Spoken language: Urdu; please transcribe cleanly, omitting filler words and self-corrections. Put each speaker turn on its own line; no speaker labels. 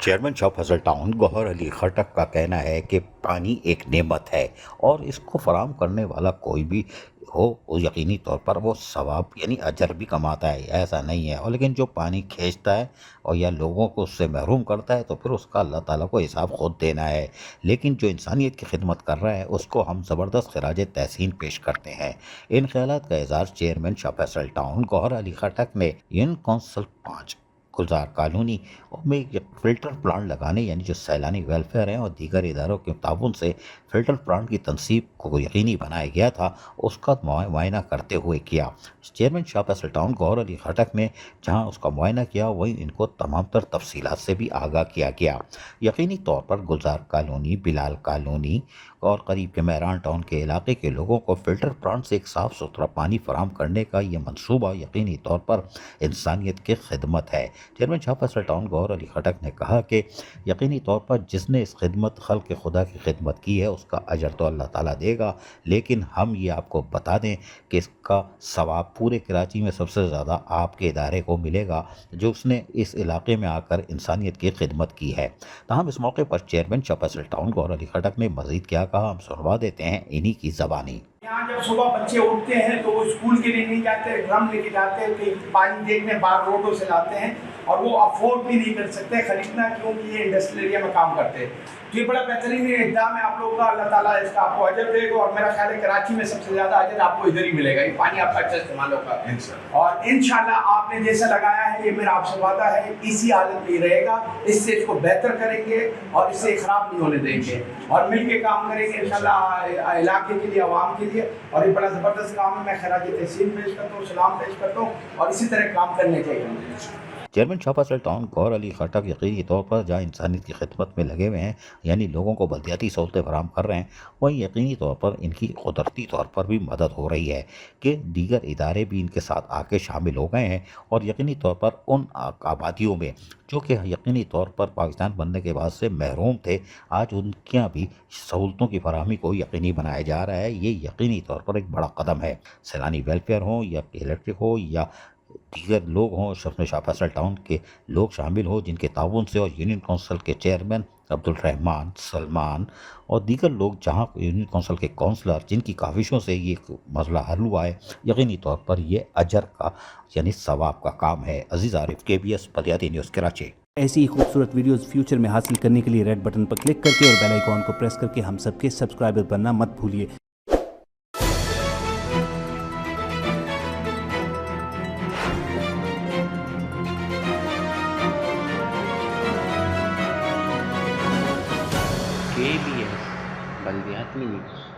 چیئرمین شاہ فضل ٹاؤن گوہر علی خٹک کا کہنا ہے کہ پانی ایک نعمت ہے اور اس کو فراہم کرنے والا کوئی بھی ہو وہ یقینی طور پر وہ ثواب یعنی اجر بھی کماتا ہے، ایسا نہیں ہے۔ اور لیکن جو پانی کھینچتا ہے اور یا لوگوں کو اس سے محروم کرتا ہے تو پھر اس کا اللہ تعالیٰ کو حساب خود دینا ہے۔ لیکن جو انسانیت کی خدمت کر رہا ہے اس کو ہم زبردست خراج تحسین پیش کرتے ہیں۔ ان خیالات کا اظہار چیئرمین شاہ فیصل ٹاؤن گوہر علی خٹک نے یونین کونسل 5 گلزار کالونی میں ایک فلٹر پلانٹ لگانے یعنی جو سیلانی ویلفیئر ہیں اور دیگر اداروں کے تعاون سے فلٹر پلانٹ کی تنصیب کو یقینی بنایا گیا تھا، اس کا معائنہ کرتے ہوئے کیا۔ چیئرمین شاہ فیصل ٹاؤن گوہر علی خٹک نے جہاں اس کا معائنہ کیا وہیں ان کو تمام تر تفصیلات سے بھی آگاہ کیا گیا۔ یقینی طور پر گلزار کالونی، بلال کالونی اور قریب کے مہران ٹاؤن کے علاقے کے لوگوں کو فلٹر پلانٹ سے ایک صاف ستھرا پانی فراہم کرنے کا یہ منصوبہ یقینی طور پر انسانیت کی خدمت ہے۔ چیئرمین شاہ فیصل ٹاؤن گوہر علی خٹک نے کہا کہ یقینی طور پر جس نے اس خدمت خلق خدا کی خدمت کی ہے اس کا اجر تو اللہ تعالیٰ دے گا، لیکن ہم یہ آپ کو بتا دیں کہ اس کا ثواب پورے کراچی میں سب سے زیادہ آپ کے ادارے کو ملے گا جو اس نے اس علاقے میں آ کر انسانیت کی خدمت کی ہے۔ تاہم اس موقع پر چیئرمین شاہ فیصل ٹاؤن گوہر علی خٹک نے مزید کیا کہا، ہم سنوا دیتے ہیں انہی کی زبانی۔
یہاں جب صبح بچے اٹھتے ہیں تو وہ اسکول کے لیے نہیں جاتے، ڈرم لے کے جاتے ہیں، کہیں پانی دیکھنے باہر روڈوں سے لاتے ہیں اور وہ افورڈ بھی نہیں کر سکتے خریدنا، کیونکہ یہ انڈسٹریل ایریا میں کام کرتے ہیں۔ یہ بڑا بہترین اقدام ہے آپ لوگوں کا، اللہ تعالیٰ اس کا آپ کو اجر دے گا، اور میرا خیال ہے کراچی میں سب سے زیادہ اجر آپ کو ادھر ہی ملے گا، یہ پانی آپ کا اچھا استعمال ہوگا اور انشاءاللہ آپ نے جیسا لگایا ہے یہ میرا آپ سے وعدہ ہے اسی حالت میں ہی رہے گا، اس سے اس کو بہتر کریں گے اور اس سے خراب نہیں ہونے دیں گے اور مل کے کام کریں گے انشاءاللہ علاقے کے لیے، عوام کے لیے، اور یہ بڑا زبردست کام ہے۔ میں خراج تحسین پیش کرتا ہوں، سلام پیش کرتا ہوں اور اسی طرح کام کرنے چاہیے۔
چیئرمین شاہ فیصل ٹاؤن گوہر علی خٹک یقینی طور پر جہاں انسانیت کی خدمت میں لگے ہوئے ہیں یعنی لوگوں کو بلدیاتی سہولتیں فراہم کر رہے ہیں، وہیں یقینی طور پر ان کی قدرتی طور پر بھی مدد ہو رہی ہے کہ دیگر ادارے بھی ان کے ساتھ آ کے شامل ہو گئے ہیں اور یقینی طور پر ان آبادیوں میں جو کہ یقینی طور پر پاکستان بننے کے بعد سے محروم تھے، آج ان کی بھی سہولتوں کی فراہمی کو یقینی بنایا جا رہا ہے۔ یہ یقینی طور پر ایک بڑا قدم ہے۔ سیلانی ویلفیئر ہوں یا الیکٹرک ہو یا دیگر لوگ ہوں، شاہ فیصل ٹاؤن کے لوگ شامل ہوں جن کے تعاون سے، اور یونین کونسل کے چیئرمین عبدالرحمان، سلمان اور دیگر لوگ جہاں یونین کونسل کے کونسلر جن کی کاوشوں سے یہ مسئلہ حل ہوا ہے، یقینی طور پر یہ اجر کا یعنی ثواب کا کام ہے۔ عزیز عارف، KBS بلدیاتی نیوز کراچی۔
ایسی ہی خوبصورت ویڈیوز فیوچر میں حاصل کرنے کے لیے ریڈ بٹن پر کلک کر کے اور بیل آئیکن کو پریس کر کے ہم سب کے سبسکرائبر بننا مت بھولیے۔
KBS بلدیاتی نیوز۔